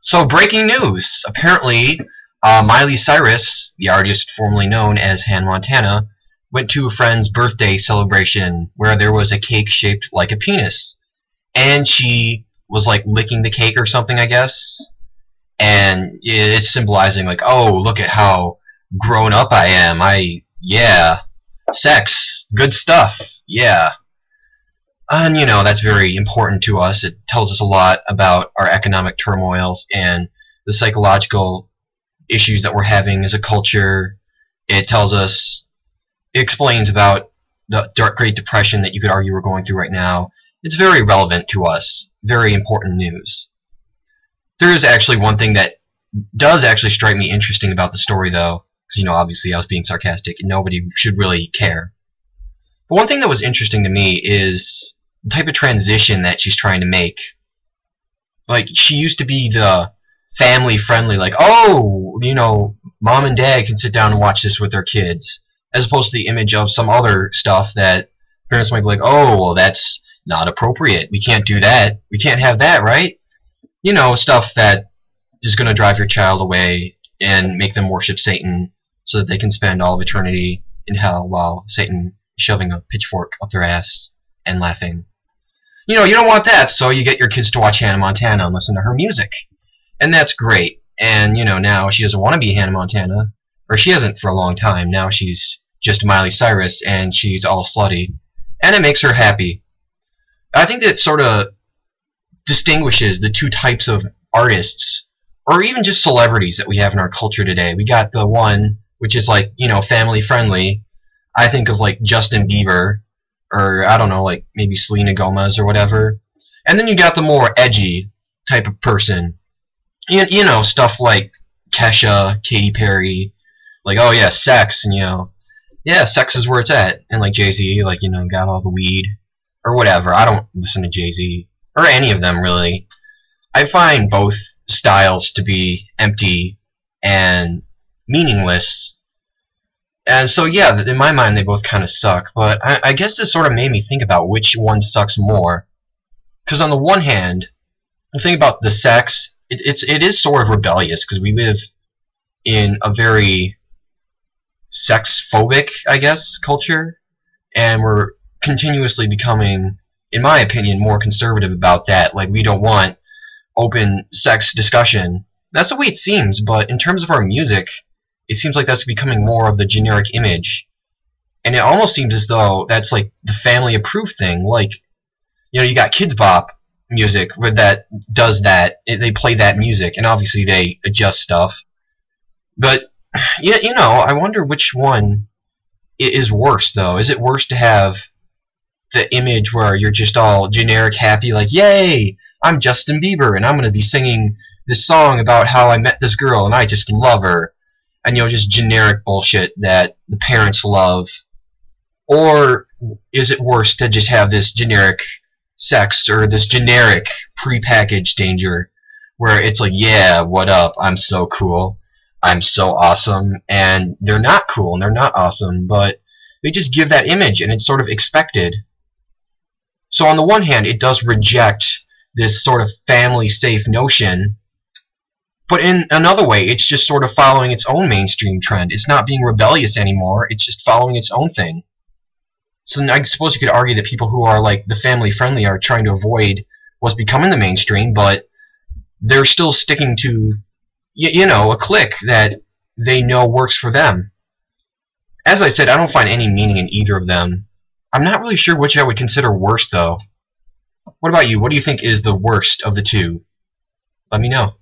So, breaking news. Apparently, Miley Cyrus, the artist formerly known as Hannah Montana, went to a friend's birthday celebration where there was a cake shaped like a penis. And she was like licking the cake or something, I guess. And it's symbolizing, like, oh, look at how grown up I am. Yeah. Sex. Good stuff. Yeah. And, that's very important to us. It tells us a lot about our economic turmoils and the psychological issues that we're having as a culture. It tells us, it explains about the Great Depression that you could argue we're going through right now. It's very relevant to us. Very important news. There is actually one thing that does actually strike me interesting about the story, though. Because, obviously I was being sarcastic and nobody should really care. But one thing that was interesting to me is the type of transition that she's trying to make. Like, she used to be the family-friendly, like, oh, mom and dad can sit down and watch this with their kids, as opposed to the image of some other stuff that parents might be like, oh, well, that's not appropriate. We can't do that. We can't have that, right? Stuff that is going to drive your child away and make them worship Satan so that they can spend all of eternity in hell while Satan is shoving a pitchfork up their ass and laughing. You don't want that, so you get your kids to watch Hannah Montana and listen to her music. And that's great. And, now she doesn't want to be Hannah Montana, or she hasn't for a long time. Now she's just Miley Cyrus, and she's all slutty. And it makes her happy. I think that sort of distinguishes the two types of artists, or even just celebrities that we have in our culture today. We got the one, which is like, family-friendly. I think of, like, Justin Bieber, or, I don't know, like, maybe Selena Gomez or whatever. And then you got the more edgy type of person. Stuff like Kesha, Katy Perry, like, oh yeah, sex, and yeah, sex is where it's at. And like Jay-Z, like, got all the weed, or whatever. I don't listen to Jay-Z, or any of them, really. I find both styles to be empty and meaningless. And so, yeah, in my mind, they both kind of suck. But I guess this sort of made me think about which one sucks more. Because on the one hand, the thing about the sex, it is sort of rebellious, because we live in a very sex-phobic, I guess, culture. And we're continuously becoming, in my opinion, more conservative about that. Like, we don't want open sex discussion. That's the way it seems, but in terms of our music, it seems like that's becoming more of the generic image. And it almost seems as though that's like the family-approved thing. Like, you got Kids Bop music where that does that. They play that music, and obviously they adjust stuff. But, I wonder which one is worse, though. Is it worse to have the image where you're just all generic happy, like, yay, I'm Justin Bieber, and I'm going to be singing this song about how I met this girl, and I just love her. And, just generic bullshit that the parents love? Or is it worse to just have this generic sex, or this generic prepackaged danger, where it's like, yeah, what up, I'm so cool, I'm so awesome, and they're not cool, and they're not awesome, but they just give that image, and it's sort of expected. So on the one hand, it does reject this sort of family-safe notion, but in another way, it's just sort of following its own mainstream trend. It's not being rebellious anymore, it's just following its own thing. So I suppose you could argue that people who are like the family-friendly are trying to avoid what's becoming the mainstream, but they're still sticking to, a clique that they know works for them. As I said, I don't find any meaning in either of them. I'm not really sure which I would consider worse, though. What about you? What do you think is the worst of the two? Let me know.